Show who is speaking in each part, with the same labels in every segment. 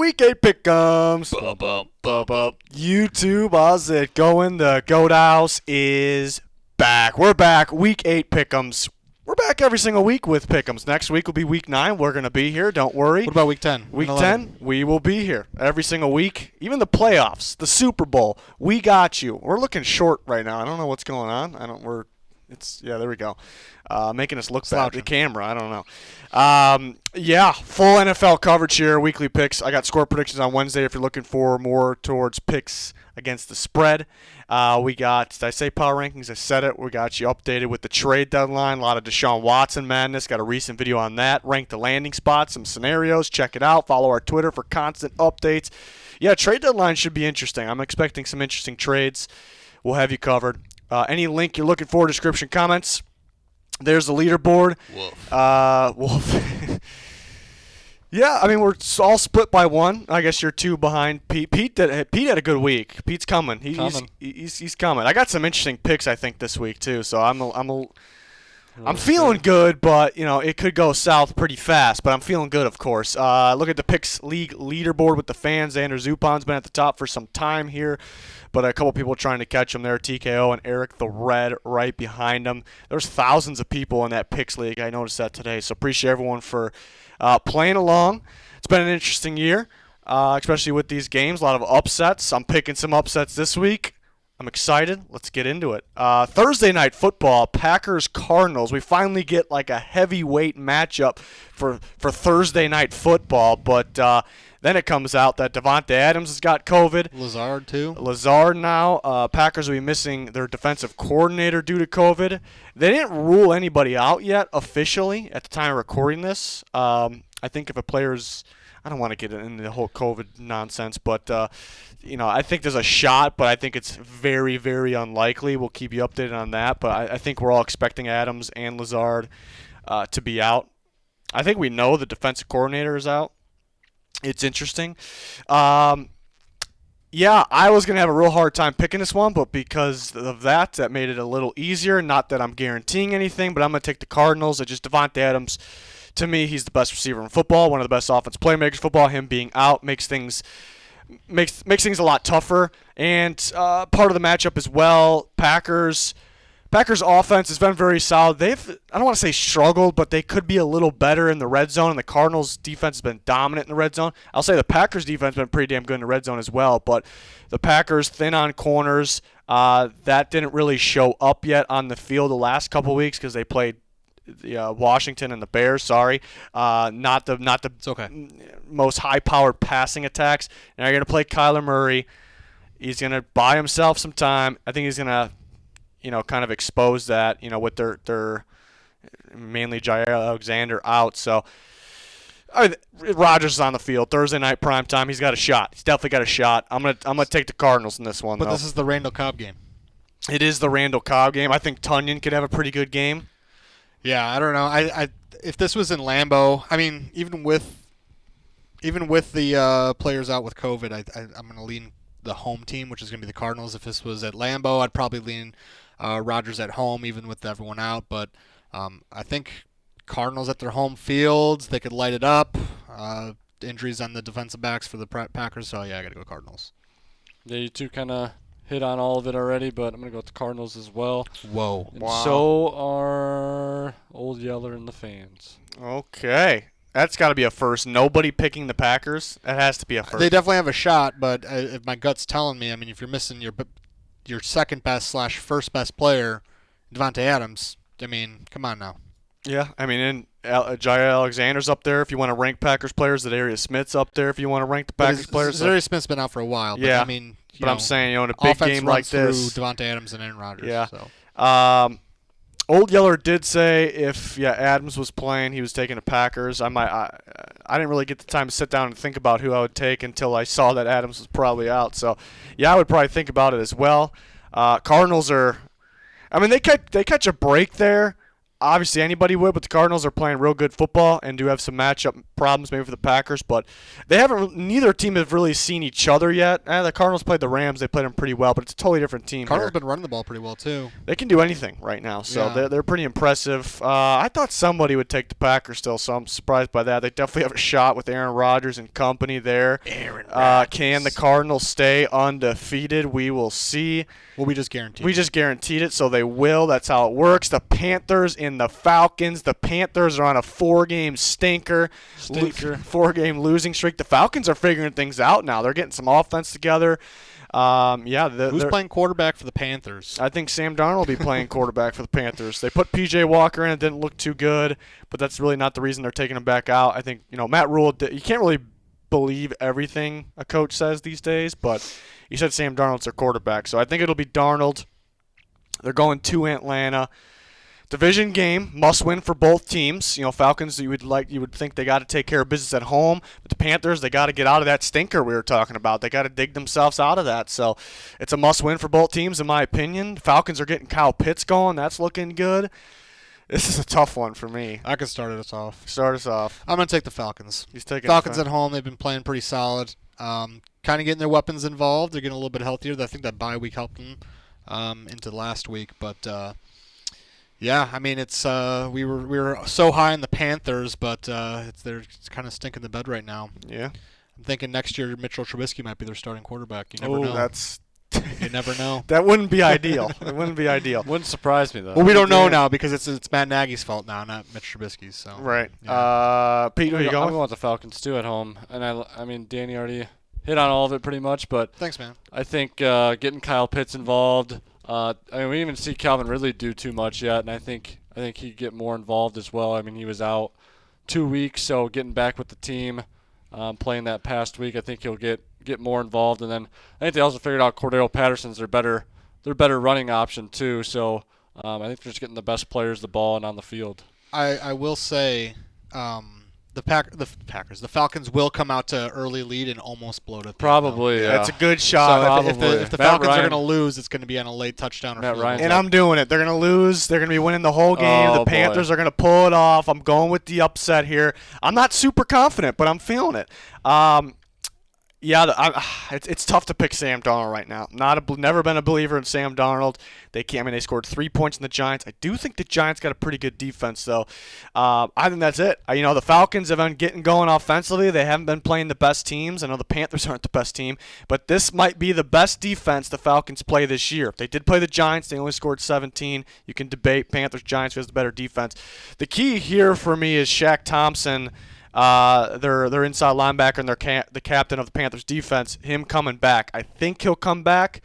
Speaker 1: Week 8 Pick'ems. YouTube, how's it going? The Goat House is back. We're back. Week 8 Pick'ems. We're back every single week with Pick'ems. Next week will be Week 9. We're going to be here. Don't worry.
Speaker 2: What about Week 10?
Speaker 1: Week 10, we will be here every single week. Even the playoffs, the Super Bowl. We got you. We're looking short right now. I don't know what's going on. There we go. Making us look bad. The camera, I don't know. Full NFL coverage here, weekly picks. I got score predictions on Wednesday if you're looking for more towards picks against the spread. We got, did I say power rankings? I said it. We got you updated with the trade deadline. A lot of Deshaun Watson madness. Got a recent video on that. Rank the landing spots, some scenarios. Check it out. Follow our Twitter for constant updates. Yeah, trade deadline should be interesting. I'm expecting some interesting trades. We'll have you covered. Any link you're looking for, description, comments. There's the leaderboard. Wolf. Yeah, I mean, we're all split by one. I guess you're two behind Pete. Pete had a good week. Pete's coming. He's coming. I got some interesting picks, I think, this week too. So I'm feeling good, but it could go south pretty fast. But I'm feeling good, of course. Look at the picks league leaderboard with the fans. Xander Zupan's been at the top for some time here, but a couple people trying to catch him there. TKO and Eric the Red right behind him. There's thousands of people in that picks league. I noticed that today. So appreciate everyone for playing along. It's been an interesting year, especially with these games. A lot of upsets. I'm picking some upsets this week. I'm excited. Let's get into it. Thursday night football, Packers-Cardinals. We finally get like a heavyweight matchup for Thursday night football, but then it comes out that Davante Adams has got COVID.
Speaker 2: Lazard, too.
Speaker 1: Lazard now. Packers will be missing their defensive coordinator due to COVID. They didn't rule anybody out yet officially at the time of recording this. I think if a player's – I don't want to get into the whole COVID nonsense, but I think there's a shot, but I think it's very, very unlikely. We'll keep you updated on that, but I think we're all expecting Adams and Lazard to be out. I think we know the defensive coordinator is out. It's interesting. I was going to have a real hard time picking this one, but because of that made it a little easier. Not that I'm guaranteeing anything, but I'm going to take the Cardinals. It's just Davante Adams. To me, he's the best receiver in football, one of the best offense playmakers in football. Him being out makes things a lot tougher. And part of the matchup as well, Packers offense has been very solid. I don't want to say struggled, but they could be a little better in the red zone, and the Cardinals defense has been dominant in the red zone. I'll say the Packers defense has been pretty damn good in the red zone as well, but the Packers thin on corners. That didn't really show up yet on the field the last couple weeks because they played Washington and the Bears. Sorry, not the
Speaker 2: it's okay.
Speaker 1: Most high-powered passing attacks. Now you're going to play Kyler Murray. He's going to buy himself some time. I think he's going to, kind of expose that. With their mainly Jair Alexander out. So Rodgers is on the field Thursday night prime time. He's got a shot. He's definitely got a shot. I'm gonna take the Cardinals in this one.
Speaker 2: But this is the Randall Cobb game.
Speaker 1: It is the Randall Cobb game. I think Tunyon could have a pretty good game.
Speaker 2: Yeah, I don't know. I if this was in Lambeau, I mean, even with the players out with COVID, I'm going to lean the home team, which is going to be the Cardinals. If this was at Lambeau, I'd probably lean Rodgers at home, even with everyone out. But I think Cardinals at their home fields, they could light it up. Injuries on the defensive backs for the Packers, so yeah, I got to go Cardinals.
Speaker 3: Yeah, you two kind of hit on all of it already, but I'm going to go with the Cardinals as well.
Speaker 2: Whoa.
Speaker 3: And so are Old Yeller and the fans.
Speaker 1: Okay. That's got to be a first. Nobody picking the Packers. That has to be a first.
Speaker 2: They definitely have a shot, but if my gut's telling me, I mean, if you're missing your second best / first best player, Davante Adams, I mean, come on now.
Speaker 1: Yeah, I mean, and Jair Alexander's up there if you want to rank Packers players. Darius Smith's up there if you want to rank the Packers players.
Speaker 2: Darius Smith's been out for a while, but
Speaker 1: yeah.
Speaker 2: I mean,
Speaker 1: I'm saying, in a big game like this,
Speaker 2: through Davante Adams and Aaron Rodgers.
Speaker 1: Yeah.
Speaker 2: So.
Speaker 1: Old Yeller did say if Adams was playing, he was taking the Packers. I didn't really get the time to sit down and think about who I would take until I saw that Adams was probably out. So, yeah, I would probably think about it as well. Cardinals are, I mean, they catch a break there. obviously anybody would, but the Cardinals are playing real good football and do have some matchup problems maybe for the Packers, but neither team have really seen each other yet. The Cardinals played the Rams. They played them pretty well, but it's a totally different team
Speaker 2: Cardinals
Speaker 1: here.
Speaker 2: been running the ball pretty well, too.
Speaker 1: They can do anything right now, so they're pretty impressive. I thought somebody would take the Packers still, so I'm surprised by that. They definitely have a shot with Aaron Rodgers and company there. Can the Cardinals stay undefeated? We will see.
Speaker 2: Well, we just guaranteed.
Speaker 1: We just guaranteed it, so they will. That's how it works. The Panthers and the Falcons. The Panthers are on a 4-game stinker. 4-game losing streak. The Falcons are figuring things out now. They're getting some offense together.
Speaker 2: Who's playing quarterback for the Panthers?
Speaker 1: I think Sam Darnold will be playing quarterback for the Panthers. They put P.J. Walker in. It didn't look too good, but that's really not the reason they're taking him back out. I think, Matt Rule, you can't really believe everything a coach says these days, but he said Sam Darnold's their quarterback. So I think it'll be Darnold. They're going to Atlanta. Division game, must win for both teams. Falcons, you would think they got to take care of business at home, but the Panthers, they got to get out of that stinker we were talking about. They got to dig themselves out of that. So it's a must win for both teams, in my opinion. The Falcons are getting Kyle Pitts going. That's looking good. This is a tough one for me.
Speaker 2: I can start us off.
Speaker 1: Start us off.
Speaker 2: I'm going to take the Falcons.
Speaker 1: He's taking
Speaker 2: Falcons at home. They've been playing pretty solid. Kind of getting their weapons involved. They're getting a little bit healthier. I think that bye week helped them into last week. But, yeah, I mean, it's we were so high on the Panthers, but they're kind of stinking the bed right now.
Speaker 1: Yeah.
Speaker 2: I'm thinking next year Mitchell Trubisky might be their starting quarterback. You never know. You never know.
Speaker 1: That wouldn't be ideal. It wouldn't be ideal.
Speaker 3: Wouldn't surprise me, though.
Speaker 2: Well, we don't know now because it's Matt Nagy's fault now, not Mitch Trubisky's. So
Speaker 1: right.
Speaker 2: Yeah.
Speaker 1: Pete, who are you going?
Speaker 3: I'm going with the Falcons too at home, and I mean Danny already hit on all of it pretty much, but
Speaker 2: thanks, man.
Speaker 3: I think getting Kyle Pitts involved. I mean, we didn't even see Calvin Ridley do too much yet, and I think he'd get more involved as well. I mean, he was out 2 weeks, so getting back with the team, playing that past week, I think he'll get more involved. And then I think they also figured out Cordero Patterson's their better running option too. So I think they're just getting the best players the ball and on the field.
Speaker 2: I will say the Falcons will come out to early lead and almost blow it.
Speaker 3: Probably, yeah.
Speaker 1: That's a good shot.
Speaker 2: So if the Falcons are going to lose, it's going to be on a late touchdown or field goal.
Speaker 1: And I'm doing it. They're going to lose. They're going to be winning the whole game. The Panthers are going to pull it off. I'm going with the upset here. I'm not super confident, but I'm feeling it. It's tough to pick Sam Darnold right now. Never been a believer in Sam Darnold. They scored 3 points in the Giants. I do think the Giants got a pretty good defense, though. I think that's it. The Falcons have been getting going offensively. They haven't been playing the best teams. I know the Panthers aren't the best team, but this might be the best defense the Falcons play this year. They did play the Giants. They only scored 17. You can debate Panthers, Giants, who has the better defense. The key here for me is Shaq Thompson. Their inside linebacker and the captain of the Panthers defense, him coming back. I think he'll come back.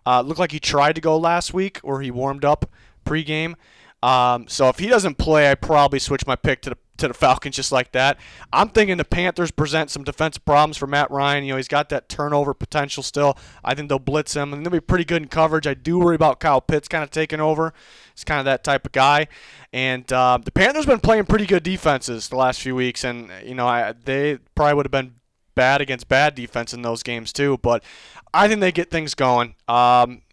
Speaker 1: Looked like he tried to go last week, or he warmed up pregame. So if he doesn't play, I probably switch my pick to the Falcons just like that. I'm thinking the Panthers present some defensive problems for Matt Ryan. He's got that turnover potential still. I think they'll blitz him, and they'll be pretty good in coverage. I do worry about Kyle Pitts kind of taking over. He's kind of that type of guy. And the Panthers been playing pretty good defenses the last few weeks, and they probably would have been bad against bad defense in those games too. But I think they get things going.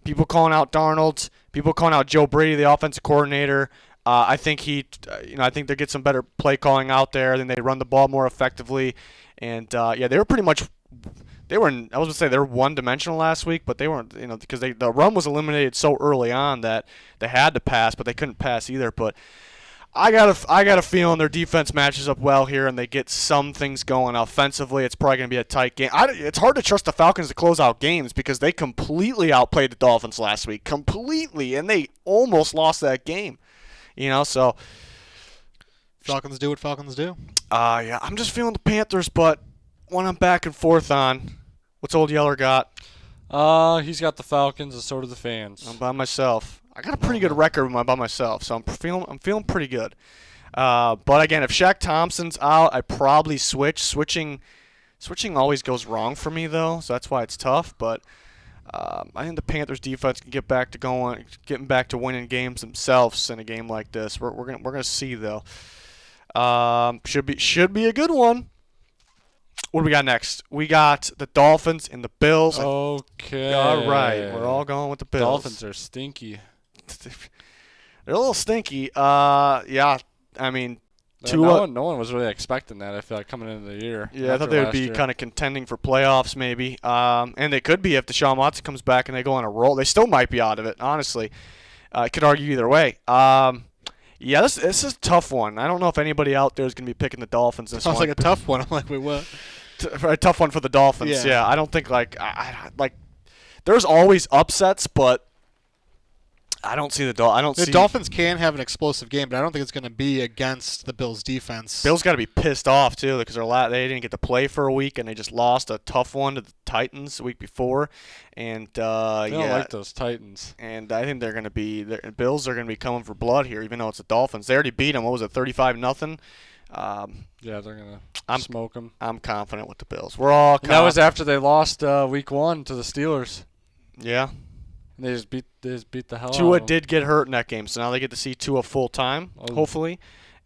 Speaker 1: People calling out Darnold, people calling out Joe Brady, the offensive coordinator. I think I think they get some better play calling out there. Then they run the ball more effectively, and they were pretty much. I was going to say they were one-dimensional last week, but they weren't, because the run was eliminated so early on that they had to pass, but they couldn't pass either. But I got a feeling their defense matches up well here, and they get some things going offensively. It's probably going to be a tight game. It's hard to trust the Falcons to close out games because they completely outplayed the Dolphins last week, completely, and they almost lost that game. So
Speaker 2: Falcons do what Falcons do.
Speaker 1: I'm just feeling the Panthers, but one I'm back and forth on. What's Old Yeller got?
Speaker 3: He's got the Falcons, and so do the fans.
Speaker 1: I'm by myself. I got a pretty good record when I'm by myself, so I'm feeling pretty good. But again, if Shaq Thompson's out, I probably switch. Switching always goes wrong for me though, so that's why it's tough. But I think the Panthers defense can getting back to winning games themselves in a game like this. We're gonna see though. Should be a good one. What do we got next? We got the Dolphins and the Bills.
Speaker 3: Okay.
Speaker 1: All right. We're all going with the Bills.
Speaker 3: Dolphins are stinky.
Speaker 1: They're a little stinky. Yeah, I mean,
Speaker 3: No one was really expecting that, I feel like, coming into the year.
Speaker 1: Yeah, I thought they would be kind of contending for playoffs maybe. And they could be if Deshaun Watson comes back and they go on a roll. They still might be out of it, honestly. I could argue either way. Yeah, this is a tough one. I don't know if anybody out there is going to be picking the Dolphins this one.
Speaker 2: Sounds like a tough one. I'm like, wait, what?
Speaker 1: A tough one for the Dolphins. Yeah, I don't think like there's always upsets, but I don't see the
Speaker 2: Dolphins can have an explosive game, but I don't think it's going to be against the Bills' defense.
Speaker 1: Bills got to be pissed off too because they didn't get to play for a week and they just lost a tough one to the Titans the week before, and
Speaker 3: they don't like those Titans.
Speaker 1: And I think the Bills are going to be coming for blood here, even though it's the Dolphins. They already beat them. What was it, 35-0?
Speaker 3: Yeah, they're gonna smoke them.
Speaker 1: I'm confident with the Bills. We're all.
Speaker 3: And that was after they lost week 1 to the Steelers.
Speaker 1: Yeah.
Speaker 3: They just beat the hell out of
Speaker 1: Tua
Speaker 3: them.
Speaker 1: did get hurt in that game, so now they get to see Tua full time, hopefully.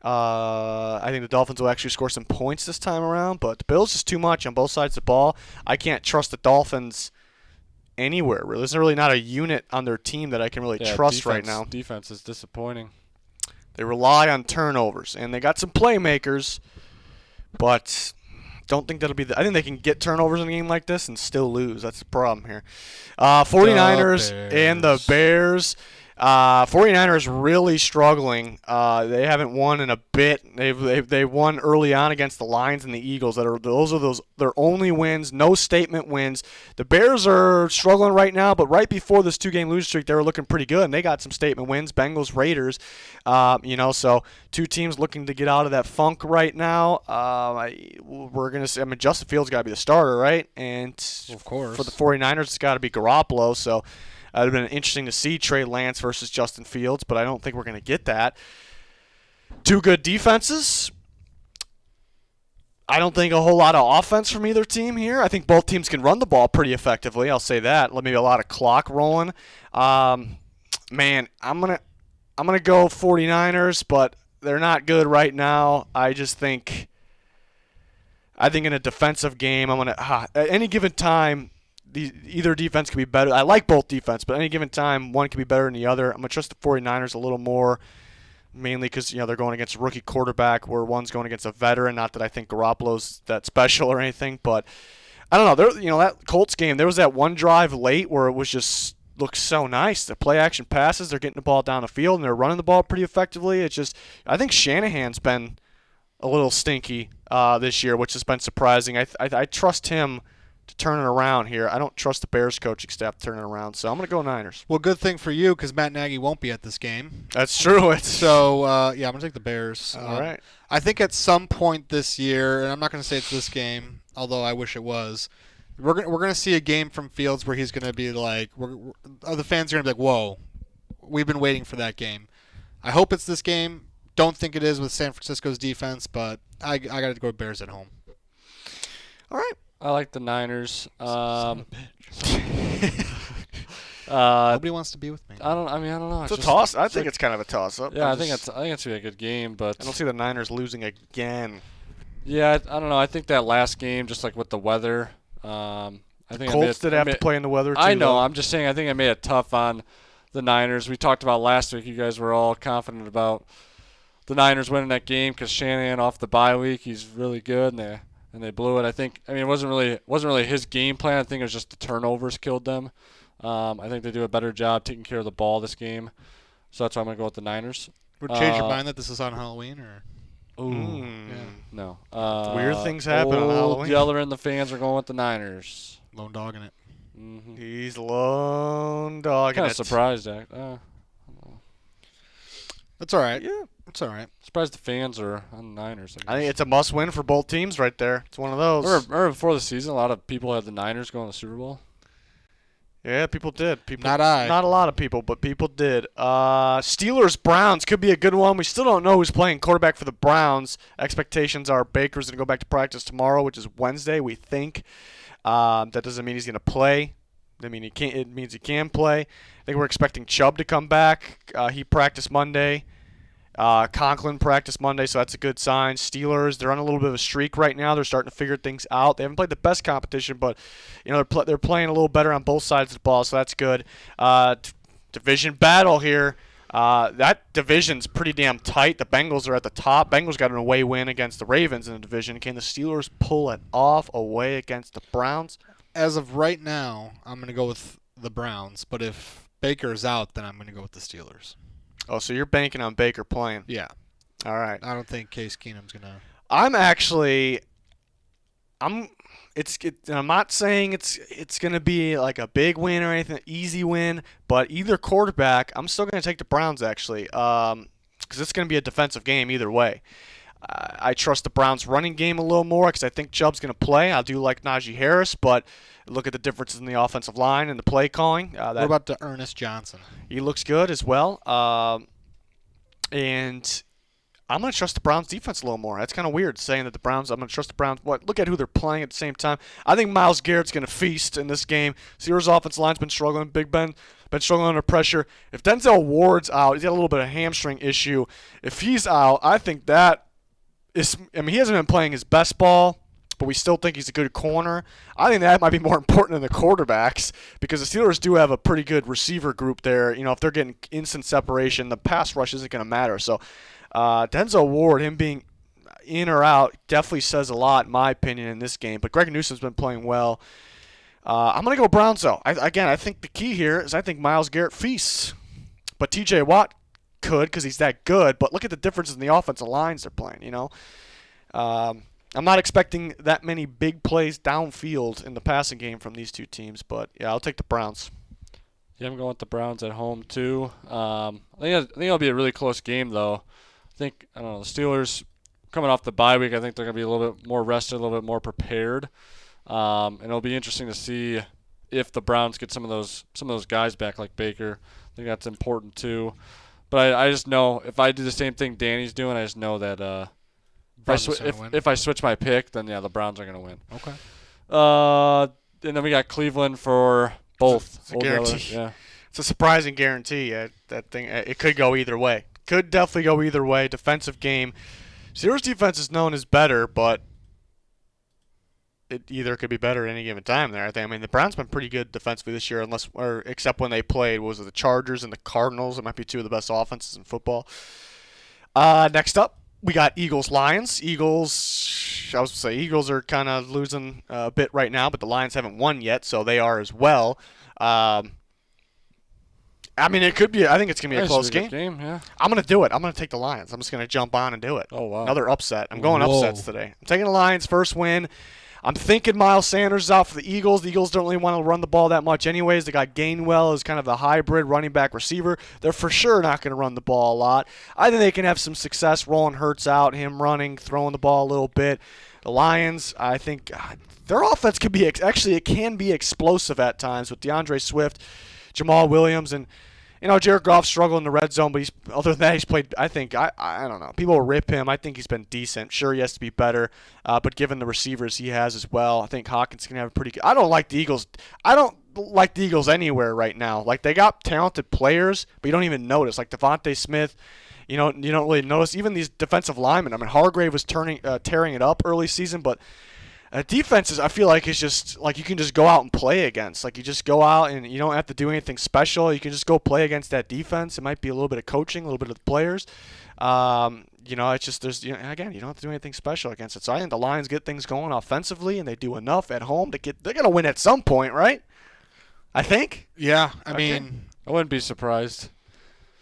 Speaker 1: I think the Dolphins will actually score some points this time around, but the Bills is too much on both sides of the ball. I can't trust the Dolphins anywhere. Really. There's really not a unit on their team that I can really trust right now.
Speaker 3: Defense is disappointing.
Speaker 1: They rely on turnovers, and they got some playmakers, but don't think that'll be I think they can get turnovers in a game like this and still lose. That's the problem here. 49ers and the Bears. 49ers really struggling. They haven't won in a bit. They won early on against the Lions and the Eagles. Those are their only wins, no statement wins. The Bears are struggling right now, but right before this 2-game losing streak, they were looking pretty good, and they got some statement wins. Bengals, Raiders. So two teams looking to get out of that funk right now. We're gonna see. I mean, Justin Fields got to be the starter, right? And
Speaker 2: of course,
Speaker 1: for the 49ers, it's got to be Garoppolo. So. It would have been interesting to see Trey Lance versus Justin Fields, but I don't think we're going to get that. Two good defenses. I don't think a whole lot of offense from either team here. I think both teams can run the ball pretty effectively. I'll say that. Maybe a lot of clock rolling. Man, I'm gonna go 49ers, but they're not good right now. I think in a defensive game, at any given time. Either defense could be better. I like both defense, but at any given time, one could be better than the other. I'm going to trust the 49ers a little more, mainly because they're going against a rookie quarterback where one's going against a veteran. Not that I think Garoppolo's that special or anything, but I don't know. That Colts game, there was that one drive late where it was just looked so nice. The play-action passes, they're getting the ball down the field, and they're running the ball pretty effectively. It's just I think Shanahan's been a little stinky this year, which has been surprising. I trust him to turn it around here. I don't trust the Bears coaching staff to turn it around, so I'm going to go Niners.
Speaker 2: Well, good thing for you because Matt Nagy won't be at this game.
Speaker 1: That's true.
Speaker 2: So, I'm going to take the Bears.
Speaker 1: All right.
Speaker 2: I think at some point this year, and I'm not going to say it's this game, although I wish it was, we're going to see a game from Fields where he's going to be like, the fans are going to be like, whoa, we've been waiting for that game. I hope it's this game. Don't think it is with San Francisco's defense, but I got to go Bears at home.
Speaker 1: All right.
Speaker 3: I like the Niners.
Speaker 2: Son of a bitch. Nobody wants to be with me.
Speaker 3: I don't know.
Speaker 1: It's a toss. I think it's kind of a toss-up.
Speaker 3: Yeah, I think it's gonna be a good game, but
Speaker 1: I don't see the Niners losing again.
Speaker 3: Yeah, I don't know. I think that last game, just like with the weather, I think
Speaker 1: Colts did have to play in the weather too.
Speaker 3: I know.
Speaker 1: Though.
Speaker 3: I'm just saying. I think I made it tough on the Niners. We talked about last week. You guys were all confident about the Niners winning that game because Shanahan off the bye week, he's really good, and they blew it. It wasn't really his game plan. I think it was just the turnovers killed them. I think they do a better job taking care of the ball this game, so that's why I'm gonna go with the Niners.
Speaker 2: Would change your mind that this is on Halloween or?
Speaker 3: Ooh, no.
Speaker 1: Weird things happen on Halloween.
Speaker 3: Yeller and the fans are going with the Niners.
Speaker 2: Lone dogging it.
Speaker 3: Mm-hmm.
Speaker 1: He's lone dogging it.
Speaker 3: Kind of surprised,
Speaker 2: That's all right.
Speaker 1: Yeah,
Speaker 2: it's all right.
Speaker 3: Surprised the fans are on the Niners.
Speaker 1: I think it's a must-win for both teams right there. It's one of those.
Speaker 3: Remember before the season, a lot of people had the Niners going to the Super Bowl.
Speaker 1: Yeah, people did.
Speaker 2: Not I.
Speaker 1: Not a lot of people, but people did. Steelers-Browns could be a good one. We still don't know who's playing quarterback for the Browns. Expectations are Baker's going to go back to practice tomorrow, which is Wednesday, we think. That doesn't mean he's going to play. It means he can play. I think we're expecting Chubb to come back. He practiced Monday. Conklin practiced Monday, so that's a good sign. Steelers, they're on a little bit of a streak right now. They're starting to figure things out. They haven't played the best competition, but they're playing a little better on both sides of the ball, so that's good. Division battle here. That division's pretty damn tight. The Bengals are at the top. Bengals got an away win against the Ravens in the division. Can the Steelers pull it off away against the Browns?
Speaker 2: As of right now, I'm going to go with the Browns. But if Baker's out, then I'm going to go with the Steelers.
Speaker 1: Oh, so you're banking on Baker playing.
Speaker 2: Yeah.
Speaker 1: All right.
Speaker 2: I don't think Case Keenum's going to.
Speaker 1: I'm not saying it's going to be like a big win or anything, easy win, but either quarterback, I'm still going to take the Browns actually, because it's going to be a defensive game either way. I trust the Browns' running game a little more because I think Chubb's going to play. I do like Najee Harris, but look at the differences in the offensive line and the play calling.
Speaker 2: What about the Ernest Johnson?
Speaker 1: He looks good as well, and I'm going to trust the Browns defense a little more. That's kind of weird saying that I'm going to trust the Browns. Look at who they're playing at the same time. I think Myles Garrett's going to feast in this game. Steelers' offensive line's been struggling. Big Ben been struggling under pressure. If Denzel Ward's out, he's got a little bit of hamstring issue. If he's out, I think that is, he hasn't been playing his best ball, but we still think he's a good corner. I think that might be more important than the quarterbacks because the Steelers do have a pretty good receiver group there. If they're getting instant separation, the pass rush isn't going to matter. So, Denzel Ward, him being in or out, definitely says a lot, in my opinion, in this game. But Greg Newsom's been playing well. I'm going to go Browns, though. I think the key here is I think Myles Garrett feasts. But T.J. Watt could because he's that good. But look at the difference in the offensive lines they're playing, I'm not expecting that many big plays downfield in the passing game from these two teams. But, yeah, I'll take the Browns.
Speaker 3: Yeah, I'm going with the Browns at home, too. I think it'll be a really close game, though. I don't know, the Steelers coming off the bye week, I think they're going to be a little bit more rested, a little bit more prepared. And it'll be interesting to see if the Browns get some of those guys back like Baker. I think that's important too. But I just know if I do the same thing Danny's doing, I just know that if I switch my pick, then yeah, the Browns are going to win.
Speaker 2: Okay.
Speaker 3: And then we got Cleveland for both.
Speaker 1: It's a guarantee.
Speaker 3: Yeah.
Speaker 1: It's a surprising guarantee. That thing, it could go either way. Could definitely go either way. Defensive game. Steelers defense is known as better, but it either could be better at any given time there. The Browns been pretty good defensively this year, except when they played the Chargers and the Cardinals. It might be two of the best offenses in football. Next up, we got Eagles-Lions. Eagles are kind of losing a bit right now, but the Lions haven't won yet, so they are as well. It could be. I think it's going to be a close game.
Speaker 3: Yeah.
Speaker 1: I'm going to do it. I'm going to take the Lions. I'm just going to jump on and do it.
Speaker 3: Oh, wow.
Speaker 1: Another upset. I'm going upsets today. I'm taking the Lions first win. I'm thinking Miles Sanders is out for the Eagles. The Eagles don't really want to run the ball that much anyways. They got Gainwell as kind of the hybrid running back receiver. They're for sure not going to run the ball a lot. I think they can have some success rolling Hurts out, him running, throwing the ball a little bit. The Lions, I think their offense can be it can be explosive at times with DeAndre Swift, Jamal Williams, and Jared Goff struggled in the red zone, but other than that, he's played, I think, I don't know. People rip him. I think he's been decent. Sure, he has to be better, but given the receivers he has as well, I think Hawkins can have a pretty good. I don't like the Eagles. I don't like the Eagles anywhere right now. Like, they got talented players, but you don't even notice. Like Devontae Smith, you don't really notice. Even these defensive linemen. Hargrave was tearing it up early season, but defenses, I feel like, is just like you can just go out and play against. Like, you just go out and you don't have to do anything special. You can just go play against that defense. It might be a little bit of coaching, a little bit of the players. It's just again, you don't have to do anything special against it. So I think the Lions get things going offensively, and they do enough at home they're gonna win at some point, right? I think.
Speaker 2: Yeah,
Speaker 3: I wouldn't be surprised.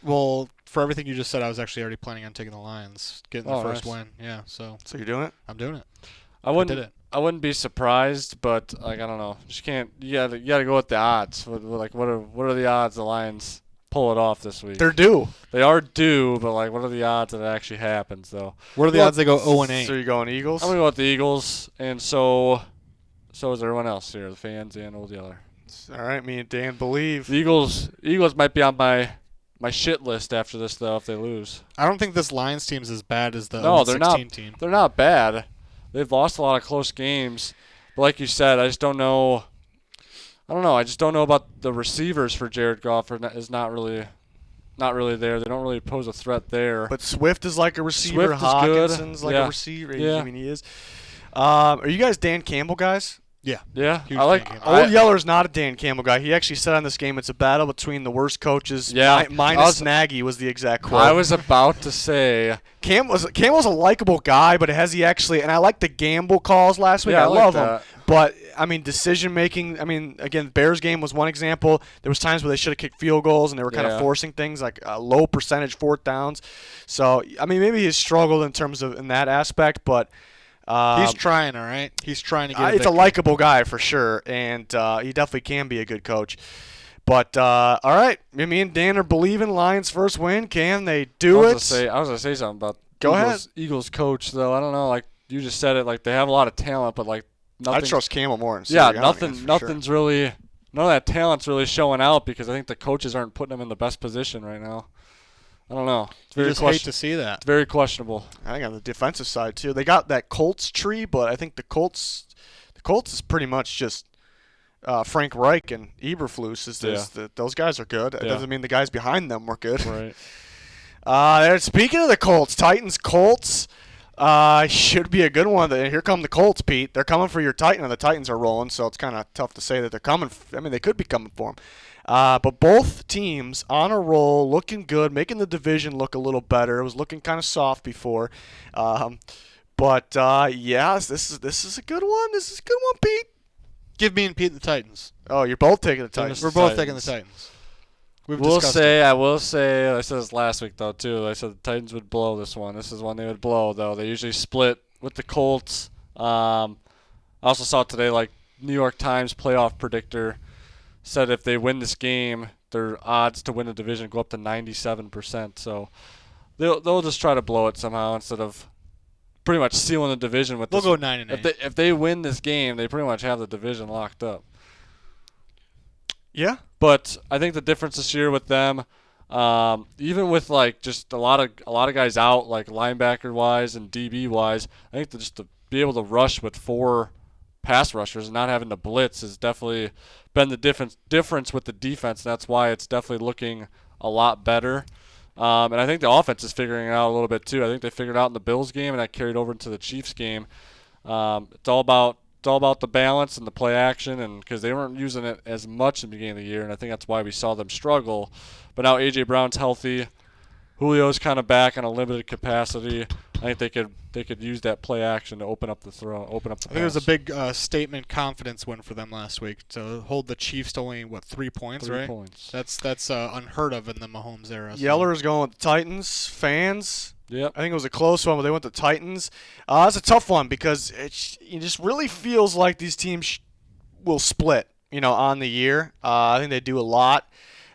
Speaker 2: Well, for everything you just said, I was actually already planning on taking the Lions, getting the first win. Yeah, so
Speaker 1: you're doing it?
Speaker 2: I'm doing it.
Speaker 3: I wouldn't be surprised, but I don't know. Just can't. You gotta go with the odds. What are the odds the Lions pull it off this week?
Speaker 1: They're due.
Speaker 3: They are due, but what are the odds that it actually happens though?
Speaker 2: What are the odds they go 0-8?
Speaker 1: So you're going Eagles?
Speaker 3: I'm gonna go with the Eagles, and so is everyone else here, the fans and all the other.
Speaker 1: All right, me and Dan believe.
Speaker 3: The Eagles might be on my shit list after this though if they lose.
Speaker 2: I don't think this Lions team's as bad as the 16 team.
Speaker 3: They're not bad. They've lost a lot of close games, but like you said, I just don't know. I don't know. I just don't know about the receivers for Jared Goff. Is not really there. They don't really pose a threat there.
Speaker 1: But Swift is like a receiver.
Speaker 3: Swift is good.
Speaker 1: Hawkinson's like a receiver.
Speaker 3: Yeah.
Speaker 1: He is. Are you guys Dan Campbell guys?
Speaker 2: Yeah.
Speaker 3: Yeah,
Speaker 2: Huge
Speaker 3: I like.
Speaker 2: Dan Campbell.
Speaker 1: Old Yeller's not a Dan Campbell guy. He actually said on this game it's a battle between the worst coaches.
Speaker 3: Yeah.
Speaker 1: Minus Nagy was the exact quote.
Speaker 3: I was about to say.
Speaker 1: Campbell's a likable guy, but has he actually? And I like the gamble calls last week.
Speaker 3: Yeah,
Speaker 1: I
Speaker 3: I like
Speaker 1: love
Speaker 3: that.
Speaker 1: them. But I mean, decision making. I mean, again, Bears game was one example. There was times where they should have kicked field goals and they were kind of forcing things like low percentage fourth downs. So I mean, maybe he's struggled in terms of in that aspect, but.
Speaker 2: He's trying, all right? He's trying to get
Speaker 1: It's a likable guy for sure, and he definitely can be a good coach. But, all right, me and Dan are believing Lions' first win. Can they do it?
Speaker 3: I was going to say something about
Speaker 1: Go ahead.
Speaker 3: Eagles coach, though. I don't know. Like, you just said it. Like, they have a lot of talent, but, like, nothing.
Speaker 1: I trust Campbell more.
Speaker 3: Nothing's really – none of that talent's really showing out because I think the coaches aren't putting them in the best position right now. I don't know. It's
Speaker 2: very hate to see that.
Speaker 3: It's very questionable.
Speaker 1: I think on the defensive side too, they got that Colts tree, but I think the Colts is pretty much just Frank Reich and Eberflus. Those guys are good. It doesn't mean the guys behind them were good.
Speaker 3: Right.
Speaker 1: Speaking of the Colts, Colts should be a good one. Here come the Colts, Pete. They're coming for your Titan, and the Titans are rolling, so it's kind of tough to say that they're coming. I mean, they could be coming for them. But both teams on a roll, looking good, making the division look a little better. It was looking kind of soft before. Yes, this is a good one. This is a good one, Pete.
Speaker 2: Give me and Pete the Titans.
Speaker 1: Oh, you're both taking the Titans.
Speaker 2: We're both taking the Titans.
Speaker 3: I will say, I said this last week, though, too. I said the Titans would blow this one. This is one they would blow, though. They usually split with the Colts. I also saw today, like, New York Times playoff predictor said if they win this game, their odds to win the division go up to 97%. So they'll just try to blow it somehow instead of pretty much sealing the division with.
Speaker 2: They'll go 9-8.
Speaker 3: If they win this game, they pretty much have the division locked up.
Speaker 1: Yeah,
Speaker 3: but I think the difference this year with them, even with like just a lot of guys out, like linebacker wise and DB wise, I think just to be able to rush with 4 pass rushers and not having to blitz has definitely been the difference with the defense. That's why it's definitely looking a lot better. And I think the offense is figuring it out a little bit too. I think they figured it out in the Bills game, and that carried over into the Chiefs game. It's all about the balance and the play action, and because they weren't using it as much in the beginning of the year, and I think that's why we saw them struggle. But now A.J. Brown's healthy. Julio's kind of back on a limited capacity. I think they could use that play action to open up the pass.
Speaker 2: I think it was a big statement confidence win for them last week to hold the Chiefs to only 3 points,
Speaker 3: 3
Speaker 2: right?
Speaker 3: points.
Speaker 2: That's unheard of in the Mahomes era.
Speaker 1: Yeller's going with the Titans. Fans.
Speaker 3: Yep.
Speaker 1: I think it was a close one, but they went to Titans. It's a tough one because it just really feels like these teams will split, on the year. I think they do a lot.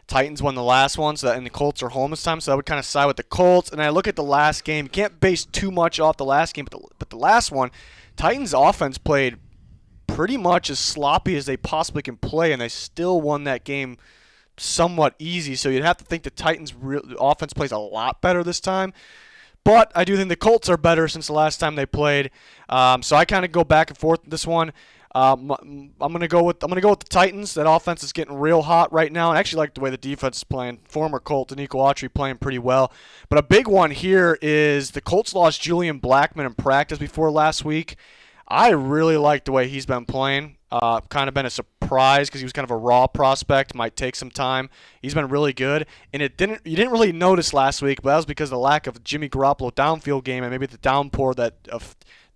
Speaker 1: Titans won the last one, and the Colts are home this time, so I would kind of side with the Colts. And I look at the last game. You can't base too much off the last game, but the last one, Titans' offense played pretty much as sloppy as they possibly can play, and they still won that game somewhat easy. So you'd have to think the Titans' offense plays a lot better this time. But I do think the Colts are better since the last time they played. So I kind of go back and forth with this one. I'm gonna go with the Titans. That offense is getting real hot right now, and I actually like the way the defense is playing. Former Colt and Nico Autry playing pretty well. But a big one here is the Colts lost Julian Blackmon in practice before last week. I really like the way he's been playing. Kind of been a surprise because he was kind of a raw prospect. Might take some time. He's been really good, and you didn't really notice last week, but that was because of the lack of Jimmy Garoppolo downfield game and maybe the downpour that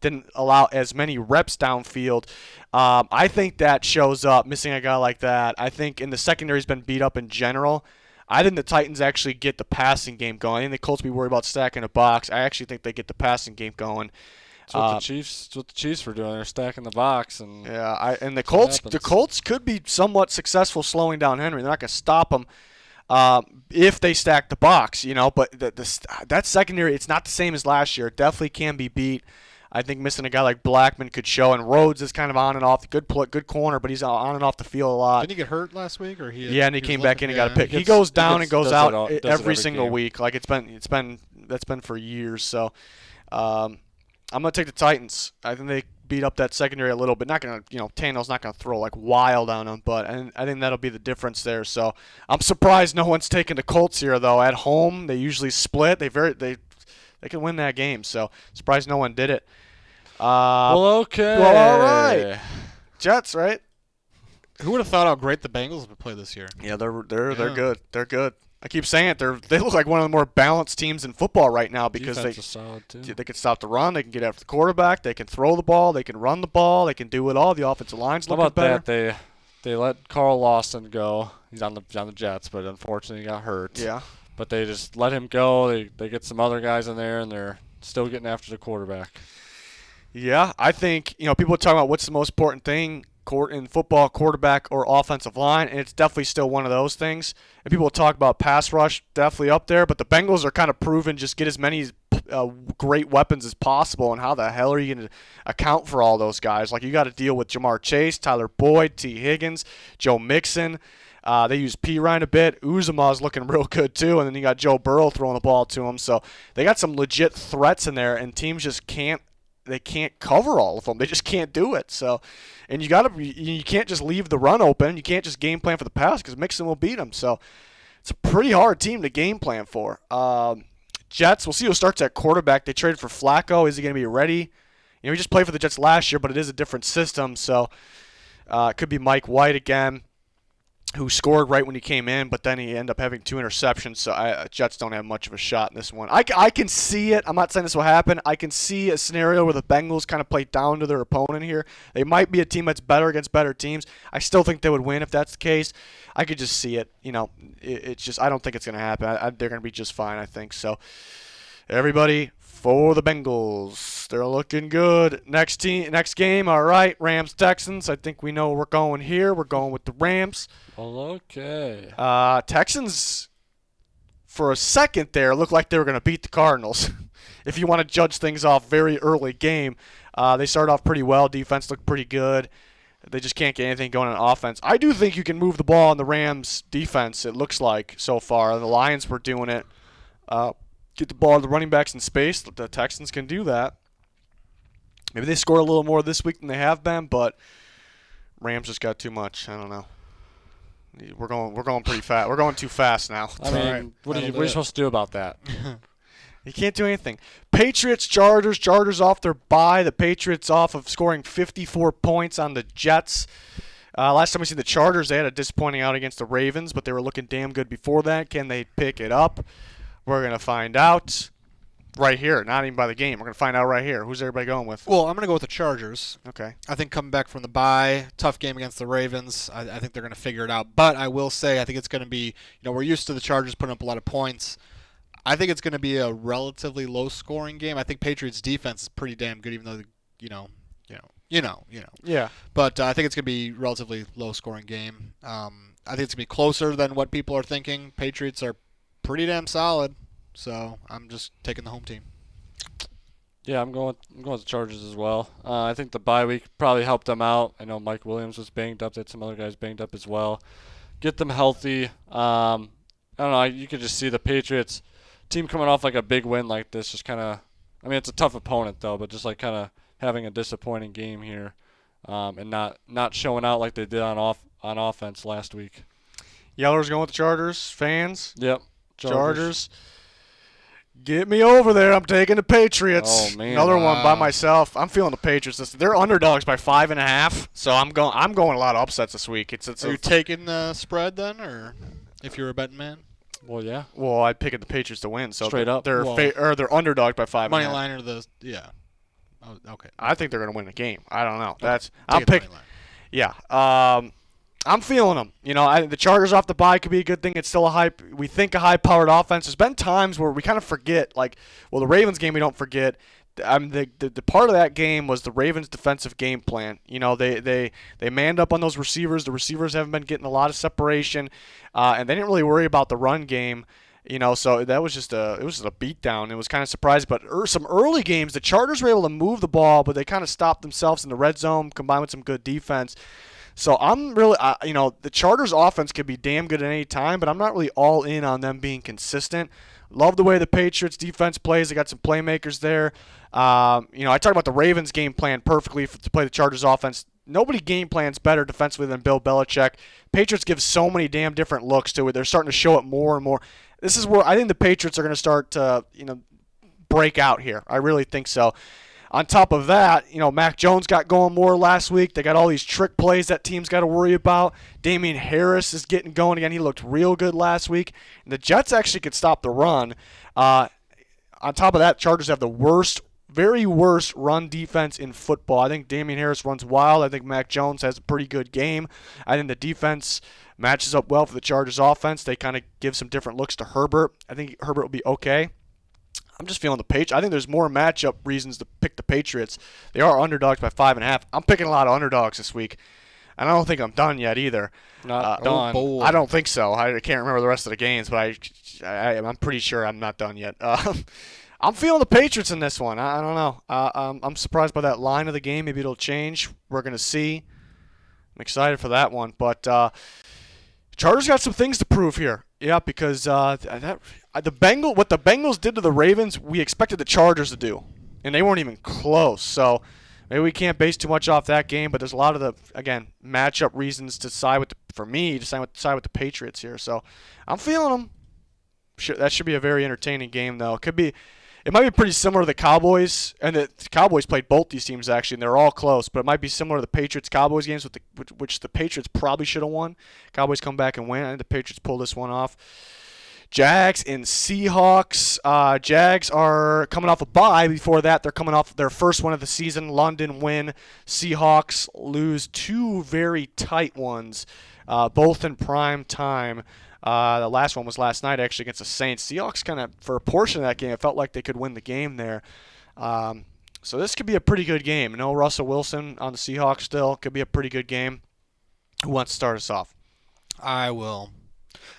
Speaker 1: didn't allow as many reps downfield. I think that shows up, missing a guy like that. I think in the secondary's been beat up in general. I think the Titans actually get the passing game going. I think the Colts be worried about stacking a box. I actually think they get the passing game going.
Speaker 3: That's what the Chiefs were doing. They're stacking the box, and
Speaker 1: the Colts could be somewhat successful slowing down Henry. They're not going to stop him if they stack the box, But that secondary, it's not the same as last year. It definitely can be beat. I think missing a guy like Blackmon could show, and Rhodes is kind of on and off. Good corner, but he's on and off the field a lot.
Speaker 2: Didn't he get hurt last week, or
Speaker 1: and he came back in and got a pick. He goes down and goes out every single
Speaker 3: game.
Speaker 1: week. Like that's been for years. So I'm gonna take the Titans. I think they beat up that secondary a little bit. Not gonna, Tannehill's not gonna throw like wild on them, but I think that'll be the difference there. So I'm surprised no one's taking the Colts here though. At home, they usually split. They can win that game, so surprised no one did it.
Speaker 3: Okay.
Speaker 1: Well, all right. Jets, right?
Speaker 2: Who would have thought how great the Bengals would play this year?
Speaker 1: Yeah, they're good. They're good. I keep saying it. They look like one of the more balanced teams in football right now because
Speaker 3: Defense is solid too.
Speaker 1: they can stop the run, they can get after the quarterback, they can throw the ball, they can run the ball, they can do it all. The offensive line's
Speaker 3: How
Speaker 1: looking
Speaker 3: about
Speaker 1: better.
Speaker 3: that? They let Carl Lawson go. He's on the Jets, but unfortunately he got hurt.
Speaker 1: Yeah.
Speaker 3: But they just let him go. They get some other guys in there, and they're still getting after the quarterback.
Speaker 1: Yeah, I think, people are talking about what's the most important thing in football, quarterback or offensive line, and it's definitely still one of those things. And people will talk about pass rush, definitely up there, but the Bengals are kind of proven just get as many great weapons as possible, and how the hell are you going to account for all those guys? Like, you got to deal with Jamar Chase, Tyler Boyd, T. Higgins, Joe Mixon. They use P. Ryan a bit. Uzomah's looking real good, too, and then you got Joe Burrow throwing the ball to him. So they got some legit threats in there, and teams just can't cover all of them. They just can't do it. So, and you can't just leave the run open. You can't just game plan for the pass because Mixon will beat them. So it's a pretty hard team to game plan for. Jets, we'll see who starts at quarterback. They traded for Flacco. Is he going to be ready? He just played for the Jets last year, but it is a different system. So it could be Mike White again, who scored right when he came in, but then he ended up having 2 interceptions, so Jets don't have much of a shot in this one. I can see it. I'm not saying this will happen. I can see a scenario where the Bengals kind of play down to their opponent here. They might be a team that's better against better teams. I still think they would win if that's the case. I could just see it. It's just I don't think it's going to happen. They're going to be just fine, I think. So everybody for the Bengals. They're looking good. Next game, all right, Rams-Texans. I think we know where we're going here. We're going with the Rams.
Speaker 3: Well, okay.
Speaker 1: Texans, for a second there, looked like they were going to beat the Cardinals. If you want to judge things off very early game, they started off pretty well. Defense looked pretty good. They just can't get anything going on offense. I do think you can move the ball on the Rams' defense, it looks like, so far. The Lions were doing it. Get the ball to the running backs in space. The Texans can do that. Maybe they score a little more this week than they have been, but Rams just got too much. I don't know. We're going pretty fast. We're going too fast now.
Speaker 3: I mean, what are you supposed to do about that?
Speaker 1: You can't do anything. Patriots, Chargers. Chargers off their bye. The Patriots off of scoring 54 points on the Jets. Last time we seen the Chargers, they had a disappointing out against the Ravens, but they were looking damn good before that. Can they pick it up? We're going to find out right here. Not even by the game. We're going to find out right here. Who's everybody going with?
Speaker 2: Well, I'm going to go with the Chargers.
Speaker 1: Okay.
Speaker 2: I think coming back from the bye, tough game against the Ravens. I think they're going to figure it out. But I will say I think it's going to be, we're used to the Chargers putting up a lot of points. I think it's going to be a relatively low-scoring game. I think Patriots' defense is pretty damn good, even though,
Speaker 1: Yeah.
Speaker 2: But I think it's going to be a relatively low-scoring game. I think it's going to be closer than what people are thinking. Patriots are pretty damn solid, so I'm just taking the home team.
Speaker 3: Yeah, I'm going with the Chargers as well. I think the bye week probably helped them out. I know Mike Williams was banged up. They had some other guys banged up as well. Get them healthy. I don't know. You could just see the Patriots team coming off like a big win like this. Just kind of, I mean, it's a tough opponent though, but just like kind of having a disappointing game here, and not showing out like they did on offense last week.
Speaker 1: Yeller's going with the Chargers. Fans?
Speaker 3: Yep.
Speaker 1: Chargers. Get me over there. I'm taking the Patriots.
Speaker 3: Oh, man.
Speaker 1: Another one by myself. I'm feeling the Patriots. They're underdogs by 5.5, so I'm going a lot of upsets this week.
Speaker 2: Are you taking the spread then, or if you're a betting man?
Speaker 3: Well, yeah.
Speaker 1: Well, I picked the Patriots to win, so
Speaker 3: Straight up.
Speaker 1: They're they're underdogged by 5.5.
Speaker 2: Money line or the Oh, okay.
Speaker 1: I think they're going to win the game. I don't know.
Speaker 2: Okay.
Speaker 1: I'll pick. Yeah. I'm feeling them. The Chargers off the bye could be a good thing. It's still a high-powered offense. There's been times where we kind of forget, the Ravens game we don't forget. The part of that game was the Ravens' defensive game plan. They manned up on those receivers. The receivers haven't been getting a lot of separation, and they didn't really worry about the run game. So that was just a beatdown. It was kind of surprising. But some early games, the Chargers were able to move the ball, but they kind of stopped themselves in the red zone, combined with some good defense. So I'm really, the Chargers' offense could be damn good at any time, but I'm not really all in on them being consistent. Love the way the Patriots' defense plays. They got some playmakers there. I talked about the Ravens' game plan perfectly to play the Chargers' offense. Nobody game plans better defensively than Bill Belichick. Patriots give so many damn different looks to it. They're starting to show it more and more. This is where I think the Patriots are going to start to, break out here. I really think so. On top of that, Mac Jones got going more last week. They got all these trick plays that teams got to worry about. Damian Harris is getting going again. He looked real good last week. And the Jets actually could stop the run. On top of that, Chargers have the very worst run defense in football. I think Damian Harris runs wild. I think Mac Jones has a pretty good game. I think the defense matches up well for the Chargers offense. They kind of give some different looks to Herbert. I think Herbert will be okay. I'm just feeling the Patriots. I think there's more matchup reasons to pick the Patriots. They are underdogs by 5.5. I'm picking a lot of underdogs this week. And I don't think I'm done yet either.
Speaker 3: Not done.
Speaker 2: boy.
Speaker 1: I don't think so. I can't remember the rest of the games, but I'm pretty sure I'm not done yet. I'm feeling the Patriots in this one. I don't know. I'm surprised by that line of the game. Maybe it'll change. We're going to see. I'm excited for that one. But Chargers got some things to prove here. Yeah, because what the Bengals did to the Ravens, we expected the Chargers to do. And they weren't even close. So maybe we can't base too much off that game, but there's a lot of matchup reasons to side with side with the Patriots here. So I'm feeling them. That should be a very entertaining game, though. It might be pretty similar to the Cowboys, and the Cowboys played both these teams actually, and they're all close. But it might be similar to the Patriots-Cowboys games, which the Patriots probably should have won. Cowboys come back and win. I think the Patriots pull this one off. Jags and Seahawks. Jags are coming off a bye. Before that, they're coming off their first one of the season. London win. Seahawks lose two very tight ones, both in prime time. The last one was last night actually against the Saints. Seahawks kind of, for a portion of that game, it felt like they could win the game there. So this could be a pretty good game. No Russell Wilson on the Seahawks still. Could be a pretty good game. Who wants to start us off?
Speaker 2: I will.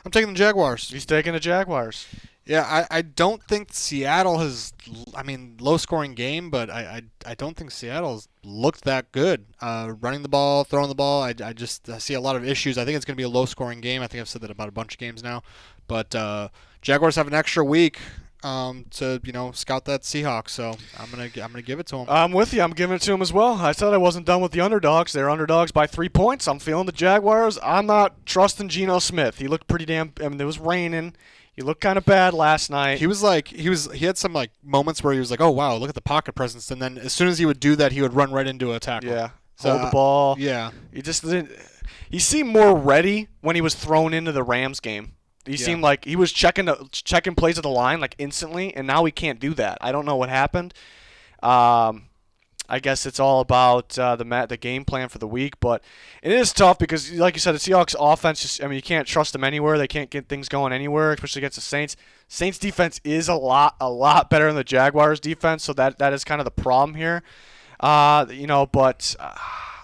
Speaker 2: I'm taking the Jaguars.
Speaker 1: He's taking the Jaguars.
Speaker 2: Yeah, I don't think Seattle has, low-scoring game, but I don't think Seattle's looked that good. Running the ball, throwing the ball, I see a lot of issues. I think it's going to be a low-scoring game. I think I've said that about a bunch of games now. But Jaguars have an extra week to scout that Seahawks, so I'm gonna give it to them.
Speaker 1: I'm with you. I'm giving it to them as well. I said I wasn't done with the underdogs. They're underdogs by 3 points. I'm feeling the Jaguars. I'm not trusting Geno Smith. He looked pretty damn. It was raining. He looked kind of bad last night.
Speaker 2: He had some moments where he was like, oh wow, look at the pocket presence, and then as soon as he would do that, he would run right into a tackle.
Speaker 1: Yeah, hold the ball.
Speaker 2: Yeah,
Speaker 1: he just didn't. He seemed more ready when he was thrown into the Rams game. He seemed like he was checking plays at the line instantly, and now he can't do that. I don't know what happened. I guess it's all about the game plan for the week, but it is tough because, like you said, the Seahawks offense you can't trust them anywhere. They can't get things going anywhere, especially against the Saints. Saints defense is a lot better than the Jaguars defense, so that is kind of the problem here. But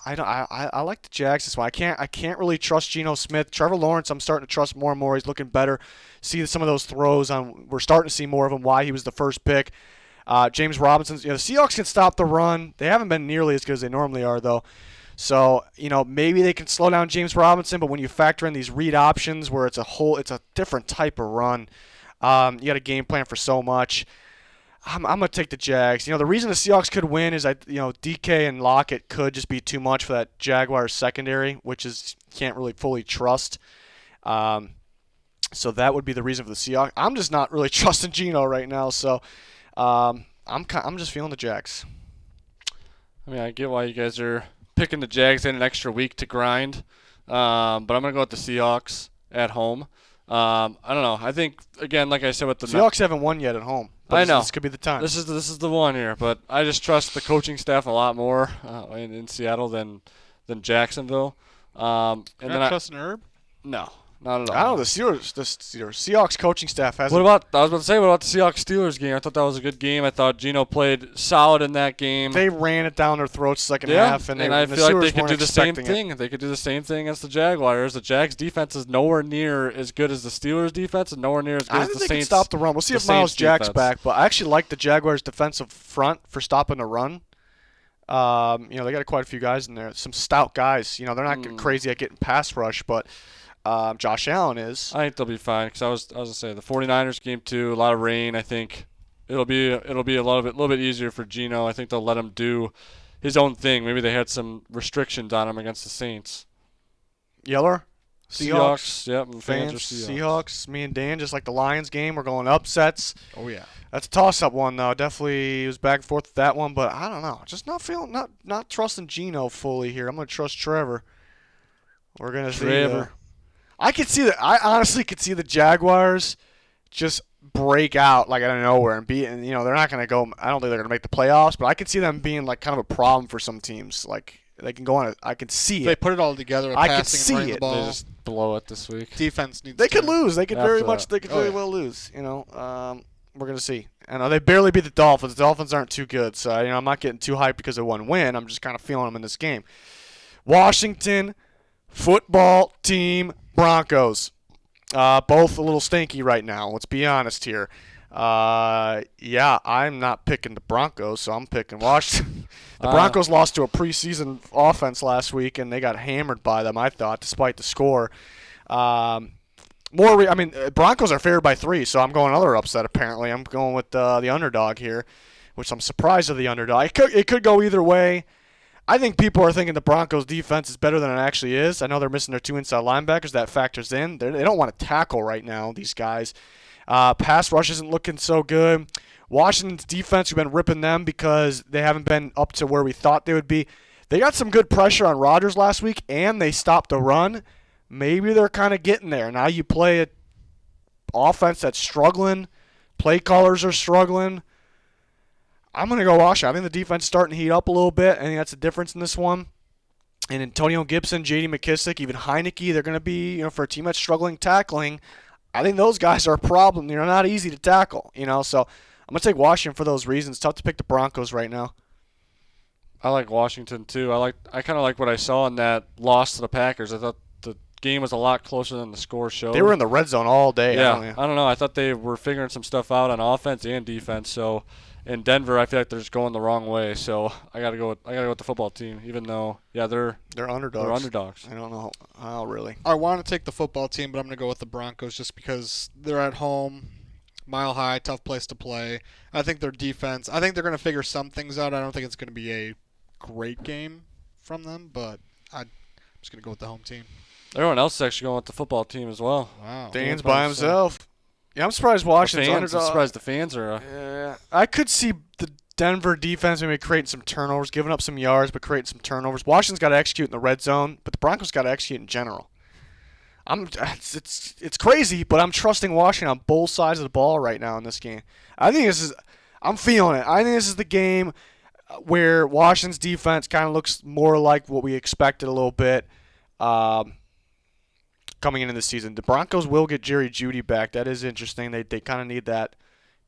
Speaker 1: I like the Jags this one. I can't really trust Geno Smith. Trevor Lawrence, I'm starting to trust more and more. He's looking better. See some of those throws we're starting to see more of them. Why he was the first pick. James Robinson, the Seahawks can stop the run. They haven't been nearly as good as they normally are, though. So, maybe they can slow down James Robinson, but when you factor in these read options where it's a different type of run, you got a game plan for so much. I'm going to take the Jags. The reason the Seahawks could win is DK and Lockett could just be too much for that Jaguars secondary, which can't really fully trust. So that would be the reason for the Seahawks. I'm just not really trusting Geno right now, so I'm just feeling the Jags.
Speaker 3: I get why you guys are picking the Jags. They had an extra week to grind, but I'm gonna go with the Seahawks at home. I don't know. I think again, like I said, with the
Speaker 1: Seahawks haven't won yet at home.
Speaker 3: I know
Speaker 1: this could be the time.
Speaker 3: This is the one here, but I just trust the coaching staff a lot more in Seattle than Jacksonville.
Speaker 2: You're not trusting Herb?
Speaker 3: No. Not at all.
Speaker 1: I don't know. The Seahawks coaching staff hasn't.
Speaker 3: What about the Seahawks Steelers game? I thought that was a good game. I thought Geno played solid in that game.
Speaker 1: They ran it down their throats second half, and
Speaker 3: I feel like they could do the same thing.
Speaker 1: It.
Speaker 3: They could do the same thing against the Jaguars. The Jags defense is nowhere near as good as the Steelers defense, and nowhere near as good as the Saints.
Speaker 1: They can stop the run. We'll see if Miles Jack's back, but I actually like the Jaguars' defensive front for stopping the run. They got quite a few guys in there. Some stout guys. They're not getting crazy at getting pass rush, but. Josh Allen is.
Speaker 3: I think they'll be fine because I was gonna say the 49ers game too. A lot of rain. I think it'll be a little bit easier for Geno. I think they'll let him do his own thing. Maybe they had some restrictions on him against the Saints.
Speaker 1: Yeller?
Speaker 3: Seahawks. Yep. And
Speaker 1: Fans,
Speaker 3: are
Speaker 1: Seahawks. Me and Dan, just like the Lions game, we're going upsets.
Speaker 2: Oh yeah.
Speaker 1: That's a toss-up one though. Definitely was back and forth with that one, but I don't know. Just not feeling, not trusting Geno fully here. I'm gonna trust Trevor. We're gonna see.
Speaker 3: Trevor.
Speaker 1: I honestly could see the Jaguars just break out like out of nowhere and be, and they're not gonna go. I don't think they're gonna make the playoffs, but I could see them being like kind of a problem for some teams. Like they can go on. I can see
Speaker 2: They
Speaker 1: it.
Speaker 2: put it all together.
Speaker 1: I can
Speaker 2: passing
Speaker 1: see
Speaker 2: and running
Speaker 1: it.
Speaker 2: the ball.
Speaker 3: They just blow it this week.
Speaker 2: Defense needs.
Speaker 1: They
Speaker 2: to
Speaker 1: could lose. They could very
Speaker 3: After
Speaker 1: much.
Speaker 3: that.
Speaker 1: They could
Speaker 2: Oh,
Speaker 1: very
Speaker 2: yeah.
Speaker 1: well lose. We're gonna see. I know they barely beat the Dolphins. The Dolphins aren't too good, so I'm not getting too hyped because of one win. I'm just kind of feeling them in this game. Washington football team Broncos, both a little stinky right now. Let's be honest here. Yeah, I'm not picking the Broncos, so I'm picking Washington. The Broncos lost to a preseason offense last week, and they got hammered by them, I thought, despite the score. Broncos are favored by 3, so I'm going another upset, apparently. I'm going with the underdog here, which I'm surprised of the underdog. It could go either way. I think people are thinking the Broncos' defense is better than it actually is. I know they're missing their 2 inside linebackers. That factors in. They don't want to tackle right now, these guys. Pass rush isn't looking so good. Washington's defense, we've been ripping them because they haven't been up to where we thought they would be. They got some good pressure on Rodgers last week, and they stopped the run. Maybe they're kind of getting there. Now you play an offense that's struggling. Play callers are struggling. I'm going to go Washington. I think the defense is starting to heat up a little bit. I think that's the difference in this one. And Antonio Gibson, J.D. McKissick, even Heineke, they're going to be, for a team that's struggling tackling, I think those guys are a problem. They're not easy to tackle, so I'm going to take Washington for those reasons. Tough to pick the Broncos right now.
Speaker 3: I like Washington too. I kind of like what I saw in that loss to the Packers. I thought the game was a lot closer than the score showed.
Speaker 1: They were in the red zone all day.
Speaker 3: Yeah, I don't know. I thought they were figuring some stuff out on offense and defense. So in Denver, I feel like they're just going the wrong way. So I gotta go with the football team, even though they're
Speaker 1: underdogs.
Speaker 3: They're underdogs.
Speaker 1: I don't know how really.
Speaker 2: I want to take the football team, but I'm going to go with the Broncos just because they're at home, Mile High, tough place to play. I think their defense, I think they're going to figure some things out. I don't think it's going to be a great game from them, but I'm just going to go with the home team.
Speaker 3: Everyone else is actually going with the football team as well.
Speaker 2: Wow.
Speaker 1: Dan's by himself. Yeah, I'm surprised Washington's underdog.
Speaker 3: I'm surprised the fans are.
Speaker 1: Yeah, I could see the Denver defense maybe creating some turnovers, giving up some yards, but creating some turnovers. Washington's got to execute in the red zone, but the Broncos got to execute in general. It's crazy, but I'm trusting Washington on both sides of the ball right now in this game. I'm feeling it. I think this is the game where Washington's defense kind of looks more like what we expected a little bit coming into the season. The Broncos will get Jerry Jeudy back. That is interesting. They kind of need that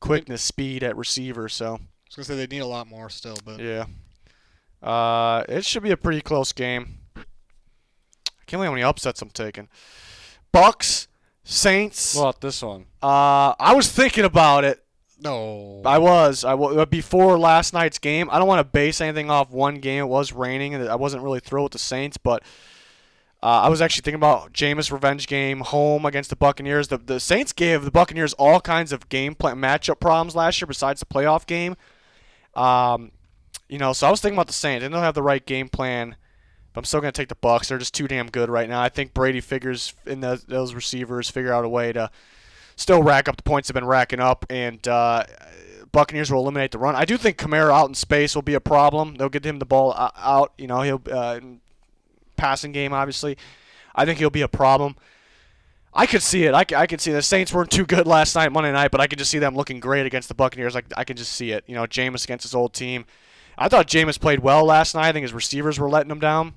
Speaker 1: quickness, speed at receiver. So
Speaker 2: I was going to say they need a lot more still, but
Speaker 1: yeah. It should be a pretty close game. I can't believe how many upsets I'm taking. Bucks, Saints.
Speaker 3: What about this one?
Speaker 1: I was thinking about it.
Speaker 2: no.
Speaker 1: I was before last night's game. I don't want to base anything off one game. It was raining, and I wasn't really thrilled with the Saints, but I was actually thinking about Jameis' revenge game home against the Buccaneers. The Saints gave the Buccaneers all kinds of game plan matchup problems last year besides the playoff game. So I was thinking about the Saints. They don't have the right game plan, but I'm still going to take the Bucs. They're just too damn good right now. I think Brady figures in those receivers figure out a way to still rack up the points they've been racking up, and Buccaneers will eliminate the run. I do think Kamara out in space will be a problem. They'll get him the ball out. He'll passing game, obviously. I think he'll be a problem. I could see it. I could see the Saints weren't too good last night, Monday night, but I could just see them looking great against the Buccaneers. I could just see it. Jameis against his old team. I thought Jameis played well last night. I think his receivers were letting him down.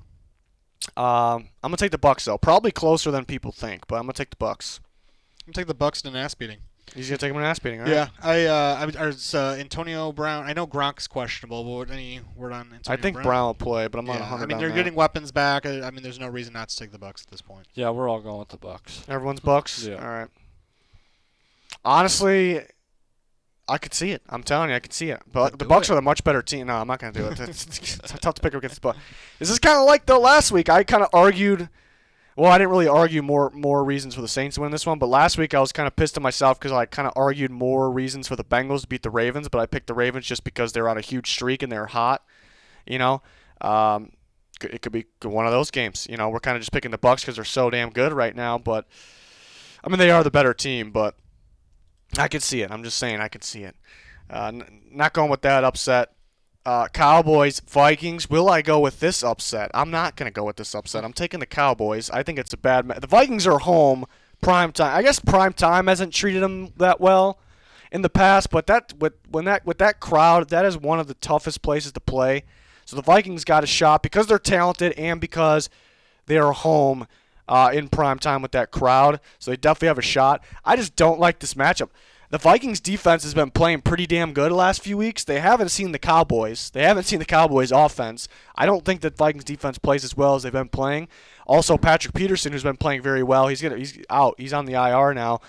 Speaker 1: I'm gonna take the Bucs though. Probably closer than people think, but I'm gonna take the Bucs.
Speaker 2: I'm going to take the Bucks in an ass beating.
Speaker 1: He's gonna take him an ass beating, right?
Speaker 2: Yeah. It's Antonio Brown. I know Gronk's questionable, but any word on Antonio Brown?
Speaker 1: I think Brown will play, but I'm not 100%.
Speaker 2: I mean,
Speaker 1: on
Speaker 2: they're
Speaker 1: that.
Speaker 2: getting weapons back. There's no reason not to take the Bucks at this point.
Speaker 3: Yeah, we're all going with the Bucks.
Speaker 1: Everyone's Bucks?
Speaker 3: Yeah.
Speaker 1: All right. Honestly, I could see it. I'm telling you, I could see it. But the Bucks are the much better team. No, I'm not going to do it. It's tough to pick up against the Bucks. This is kind of like the last week. I kind of argued. Well, I didn't really argue more reasons for the Saints to win this one, but last week I was kind of pissed at myself because I kind of argued more reasons for the Bengals to beat the Ravens, but I picked the Ravens just because they're on a huge streak and they're hot, It could be one of those games. We're kind of just picking the Bucs because they're so damn good right now. But I mean, they are the better team. But I could see it. I'm just saying I could see it. Not going with that upset. Cowboys, Vikings. Will I go with this upset? I'm not going to go with this upset. I'm taking the Cowboys. I think it's a bad match. The Vikings are home, prime time. I guess prime time hasn't treated them that well in the past, but with that crowd, that is one of the toughest places to play. So the Vikings got a shot because they're talented and because they are home in prime time with that crowd. So they definitely have a shot. I just don't like this matchup. The Vikings defense has been playing pretty damn good the last few weeks. They haven't seen the Cowboys. They haven't seen the Cowboys offense. I don't think that Vikings defense plays as well as they've been playing. Also, Patrick Peterson, who's been playing very well, he's out. He's on the IR now.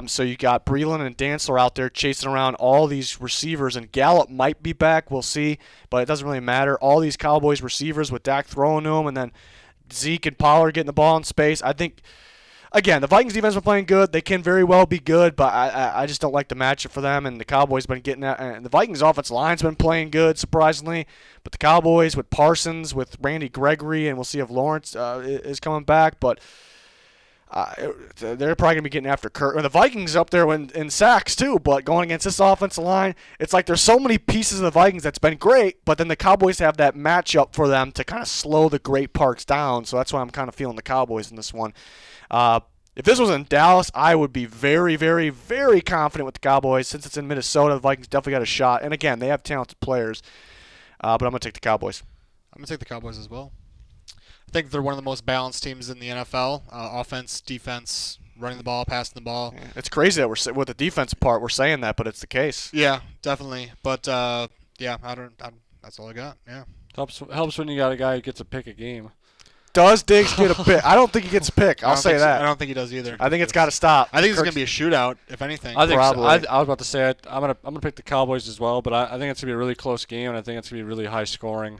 Speaker 1: So you got Breeland and Dantzler out there chasing around all these receivers, and Gallup might be back. We'll see, but it doesn't really matter. All these Cowboys receivers with Dak throwing to them, and then Zeke and Pollard getting the ball in space. I think, again, the Vikings defense been playing good. They can very well be good, but I just don't like the matchup for them. And the Cowboys been getting that. And the Vikings offensive line's been playing good, surprisingly. But the Cowboys with Parsons, with Randy Gregory, and we'll see if Lawrence is coming back. But they're probably going to be getting after Kurt. And the Vikings up there in sacks, too. But going against this offensive line, it's like there's so many pieces of the Vikings that's been great, but then the Cowboys have that matchup for them to kind of slow the great parts down. So that's why I'm kind of feeling the Cowboys in this one. If this was in Dallas, I would be very, very, very confident with the Cowboys. Since it's in Minnesota, the Vikings definitely got a shot. And again, they have talented players. But I'm going to take the Cowboys.
Speaker 2: I'm going to take the Cowboys as well. I think they're one of the most balanced teams in the NFL. Offense, defense, running the ball, passing the ball.
Speaker 1: Yeah, it's crazy that we're with the defensive part we're saying that, but it's the case.
Speaker 2: Yeah, definitely. But yeah, that's all I got. Yeah.
Speaker 3: Helps when you got a guy who gets a pick a game.
Speaker 1: Does Diggs get a pick? I don't think he gets a pick. I'll say that.
Speaker 2: I don't think he does either.
Speaker 1: I think it's got to stop.
Speaker 2: I think it's going to be a shootout, if anything.
Speaker 3: I think
Speaker 1: Probably.
Speaker 3: I was about to say I'm gonna pick the Cowboys as well, but I think it's gonna be a really close game, and I think it's gonna be really high scoring,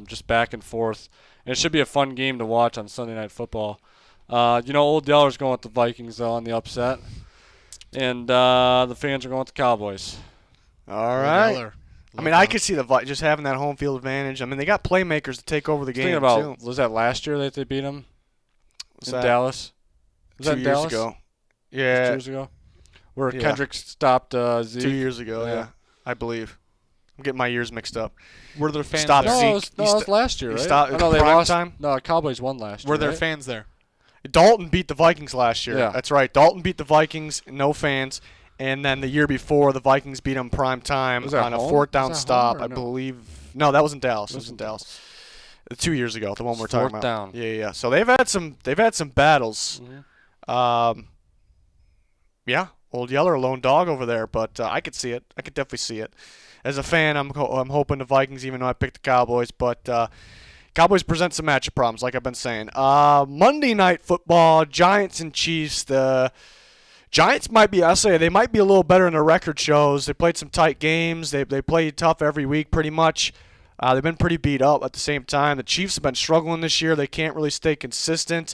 Speaker 3: just back and forth. And it should be a fun game to watch on Sunday Night Football. Old Yeller's going with the Vikings though on the upset, and the fans are going with the Cowboys.
Speaker 1: All right.
Speaker 2: Yeller.
Speaker 1: I mean, I could see the just having that home field advantage. I mean, they got playmakers to take over the game,
Speaker 3: Thinking about,
Speaker 1: too.
Speaker 3: was that last year that they beat them in
Speaker 1: that
Speaker 3: Dallas? Was
Speaker 1: 2
Speaker 3: that in
Speaker 1: years
Speaker 3: Dallas?
Speaker 1: ago.
Speaker 3: 2
Speaker 1: Yeah,
Speaker 3: years ago? Where
Speaker 1: Yeah.
Speaker 3: Kendrick stopped Zeke?
Speaker 1: 2 years ago,
Speaker 3: Yeah.
Speaker 1: yeah, I believe. I'm getting my years mixed up.
Speaker 2: Were there fans
Speaker 1: Stop
Speaker 2: there?
Speaker 1: Zeke.
Speaker 3: it was last year,
Speaker 1: he
Speaker 3: right?
Speaker 1: stopped-
Speaker 3: Oh, no, they
Speaker 1: prime
Speaker 3: lost.
Speaker 1: time?
Speaker 3: No, Cowboys won last year.
Speaker 2: Were there
Speaker 3: right?
Speaker 2: fans there?
Speaker 1: Dalton beat the Vikings last year.
Speaker 3: Yeah.
Speaker 1: That's right. Dalton beat the Vikings, no fans. And then the year before, the Vikings beat them prime time
Speaker 3: Was that
Speaker 1: on a
Speaker 3: home?
Speaker 1: fourth down
Speaker 3: Was that
Speaker 1: stop,
Speaker 3: home or
Speaker 1: I
Speaker 3: no?
Speaker 1: believe. No, that was in Dallas. It was in Dallas. 2 years ago, the one we're talking
Speaker 3: Fourth
Speaker 1: about.
Speaker 3: down.
Speaker 1: Yeah. So they've had some battles.
Speaker 3: Mhm.
Speaker 1: Yeah, Old Yeller, lone dog over there, but I could see it. I could definitely see it. As a fan, I'm hoping the Vikings, even though I picked the Cowboys, but Cowboys present some matchup problems, like I've been saying. Monday Night Football, Giants and Chiefs. The Giants might be, they might be a little better in their record shows. They played some tight games. They played tough every week pretty much. They've been pretty beat up at the same time. The Chiefs have been struggling this year. They can't really stay consistent.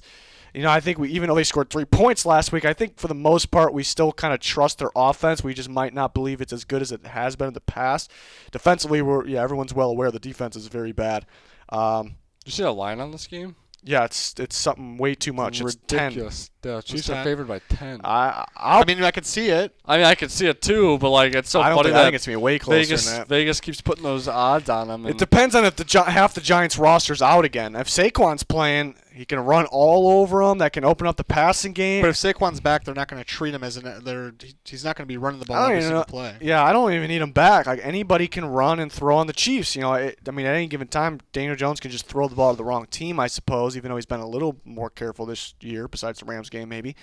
Speaker 1: I think even though they scored 3 points last week, I think for the most part we still kind of trust their offense. We just might not believe it's as good as it has been in the past. Defensively, everyone's well aware the defense is very bad.
Speaker 3: Did you see the line on this game?
Speaker 1: Yeah, it's something way too much. It's 10.
Speaker 3: ridiculous. The Chiefs
Speaker 2: 10?
Speaker 3: are favored by 10.
Speaker 2: I mean, I could see it.
Speaker 3: I could see it too, but it's so
Speaker 1: I
Speaker 3: funny
Speaker 1: think
Speaker 3: that
Speaker 1: it's going to be way closer
Speaker 3: Vegas
Speaker 1: than that.
Speaker 3: Vegas keeps putting those odds on them.
Speaker 1: It depends on if half the Giants roster's out again. If Saquon's playing, he can run all over them. That can open up the passing game.
Speaker 2: But if Saquon's back, they're not going to treat him as he's not going to be running the ball
Speaker 1: I don't
Speaker 2: every
Speaker 1: even
Speaker 2: single
Speaker 1: know.
Speaker 2: play.
Speaker 1: Yeah, I don't even need him back. Anybody can run and throw on the Chiefs. At any given time, Daniel Jones can just throw the ball to the wrong team, I suppose, even though he's been a little more careful this year, besides the Rams game maybe.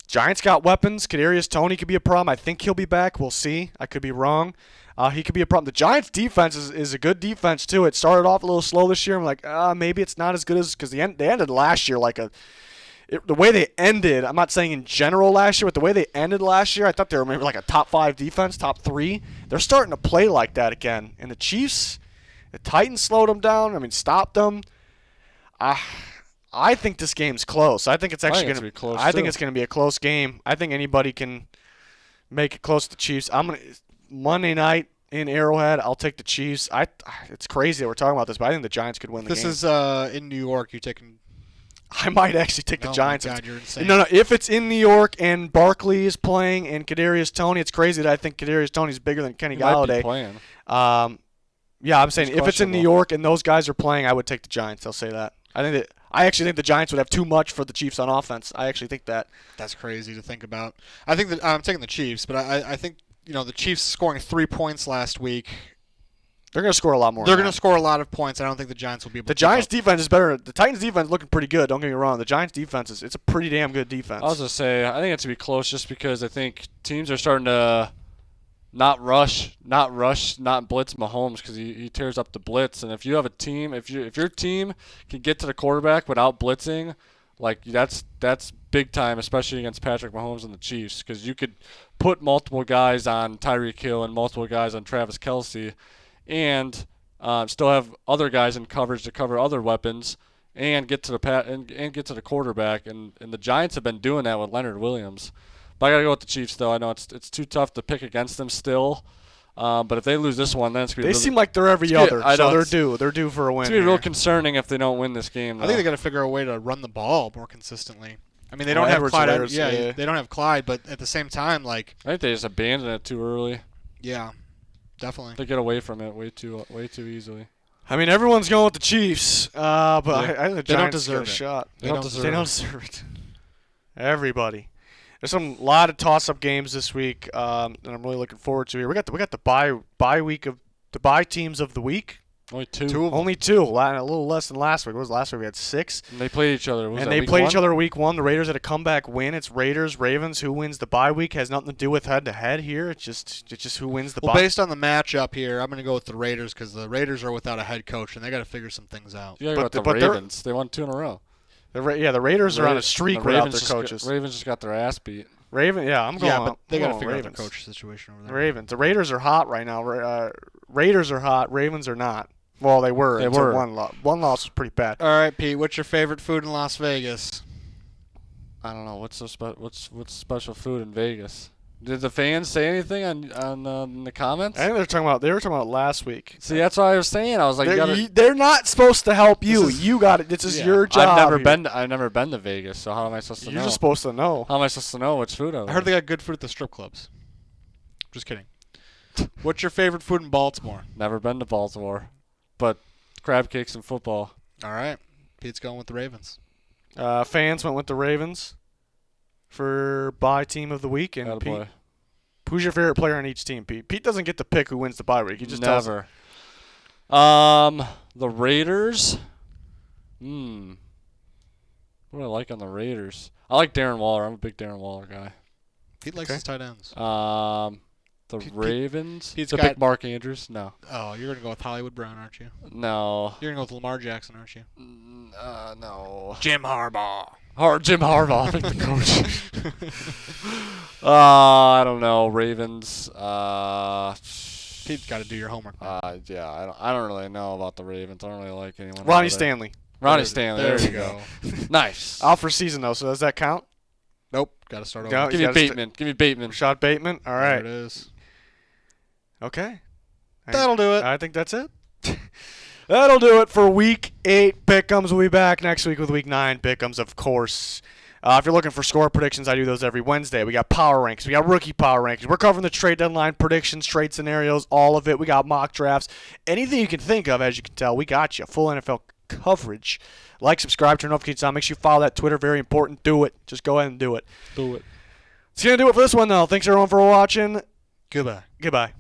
Speaker 1: Giants got weapons. Kadarius Toney could be a problem. I think he'll be back. We'll see. I could be wrong. He could be a problem. The Giants' defense is a good defense, too. It started off a little slow this year. I'm like, maybe it's not as good as – because they ended last year like the way they ended, I'm not saying in general last year, but the way they ended last year, I thought they were maybe like a top 5 defense, top 3. They're starting to play like that again. And the Chiefs, the Titans slowed them down. Stopped them. I think this game's close. I think it's actually going to be
Speaker 3: close.
Speaker 1: I think it's going to be a close game. I think anybody can make it close to the Chiefs. Monday night, in Arrowhead. I'll take the Chiefs. It's crazy that we're talking about this, but I think the Giants could win the game.
Speaker 2: This is in New York. You taking?
Speaker 1: I might actually take the Giants.
Speaker 2: Oh my God, you're insane.
Speaker 1: No. If it's in New York and Barkley is playing and Kadarius Toney, it's crazy that I think Kadarius Toney is bigger than Kenny Galladay.
Speaker 3: Might be playing.
Speaker 1: Yeah, I'm saying if it's in New York and those guys are playing, I would take the Giants. I'll say that. I actually think the Giants would have too much for the Chiefs on offense. I actually think that.
Speaker 2: That's crazy to think about. I think that I'm taking the Chiefs, but I think the Chiefs scoring 3 points last week.
Speaker 1: They're going to score a lot more.
Speaker 2: They're going to score a lot of points. I don't think the Giants will be able to.
Speaker 1: The Giants' defense is better. The Titans' defense is looking pretty good. Don't get me wrong. The Giants' defense it's a pretty damn good defense.
Speaker 3: I was going to say, I think it's going to be close just because I think teams are starting to not blitz Mahomes because he tears up the blitz. And if you have a team, if your team can get to the quarterback without blitzing, like that's big time, especially against Patrick Mahomes and the Chiefs, because you could put multiple guys on Tyreek Hill and multiple guys on Travis Kelce, and still have other guys in coverage to cover other weapons and get to the get to the quarterback. And the Giants have been doing that with Leonard Williams. But I gotta go with the Chiefs though. I know it's too tough to pick against them still. But if they lose this one, then it's gonna be.
Speaker 1: They seem like they're every other, so they're due for a win.
Speaker 3: It's gonna be real concerning if they don't win this game. Though.
Speaker 2: I think they got to figure a way to run the ball more consistently. I mean, they don't have Clyde. They don't have Clyde, but at the same time, like
Speaker 3: I think they just abandoned it too early.
Speaker 2: Yeah, definitely.
Speaker 3: They get away from it way too easily.
Speaker 1: I mean, everyone's going with the Chiefs, but I think the Giants
Speaker 2: deserve
Speaker 1: got a shot.
Speaker 3: They don't
Speaker 1: deserve it. Everybody. There's a lot of toss-up games this week that I'm really looking forward to here. We got the bye week of the bye teams of the week.
Speaker 3: Only two.
Speaker 1: Only two. A little less than last week. What was last week? We had 6.
Speaker 3: And they played each other.
Speaker 1: They played each other week 1. The Raiders had a comeback win. It's Raiders, Ravens. Who wins the bye week has nothing to do with head-to-head here. It's just who wins the bye.
Speaker 2: Well, based on the matchup here, I'm going to go with the Raiders because the Raiders are without a head coach, and they got to figure some things out.
Speaker 3: Yeah, but the Ravens. They won 2 in a row.
Speaker 1: The Raiders are on a streak without their coaches.
Speaker 3: Ravens just got their ass beat.
Speaker 1: I'm going.
Speaker 2: But they got to figure
Speaker 1: Ravens.
Speaker 2: out the coach situation over there.
Speaker 1: Ravens. The Raiders are hot right now. Raiders are hot. Ravens are not. Well, they were. One loss. One loss was pretty bad.
Speaker 2: All right, Pete. What's your favorite food in Las Vegas?
Speaker 3: I don't know. What's special food in Vegas? Did the fans say anything on the comments?
Speaker 1: I think they were talking about last week.
Speaker 3: See, that's what I was saying. I was like,
Speaker 1: they're not supposed to help you. You got it. This is your job.
Speaker 3: I've never been to Vegas, so how am I supposed to know?
Speaker 1: You're just supposed to know.
Speaker 3: How am I supposed to know which food I
Speaker 2: heard they got good food at the strip clubs. Just kidding. What's your favorite food in Baltimore?
Speaker 3: Never been to Baltimore, but crab cakes and football.
Speaker 2: All right. Pete's going with the Ravens.
Speaker 1: Fans went with the Ravens for bye team of the week. And Pete, who's your favorite player on each team, Pete? Pete doesn't get to pick who wins the bye week. He just tells us.
Speaker 3: The Raiders. What do I like on the Raiders? I like Darren Waller. I'm a big Darren Waller guy.
Speaker 2: Pete likes his tight ends.
Speaker 3: Ravens.
Speaker 2: Pete's
Speaker 3: pick Mark Andrews. No.
Speaker 2: Oh, you're gonna go with Hollywood Brown, aren't you?
Speaker 3: No.
Speaker 2: You're gonna go with Lamar Jackson, aren't you?
Speaker 3: No.
Speaker 2: Jim Harbaugh.
Speaker 3: Jim Harbaugh, pick the coach. I don't know. Ravens.
Speaker 2: Pete's got to do your homework.
Speaker 3: Yeah, I don't really know about the Ravens. I don't really like anyone.
Speaker 1: Ronnie Stanley.
Speaker 3: Stanley.
Speaker 2: There you go.
Speaker 3: Nice.
Speaker 1: Out for season though, so does that count?
Speaker 2: Nope. Got to start over.
Speaker 1: No,
Speaker 3: Give me Bateman. Give me Bateman.
Speaker 1: Rashad Bateman. All right.
Speaker 2: There it is.
Speaker 1: Okay.
Speaker 2: That'll do it.
Speaker 1: I think that's it. That'll do it for Week 8 Pick'ems. We'll be back next week with Week 9 Pick'ems, of course. If you're looking for score predictions, I do those every Wednesday. We got power ranks. We got rookie power rankings. We're covering the trade deadline predictions, trade scenarios, all of it. We got mock drafts. Anything you can think of, as you can tell, we got you. Full NFL coverage. Like, subscribe, turn notifications on. Make sure you follow that Twitter. Very important. Do it. Just go ahead and do it.
Speaker 3: Do it.
Speaker 1: It's going to do it for this one, though. Thanks, everyone, for watching.
Speaker 2: Goodbye.
Speaker 1: Goodbye.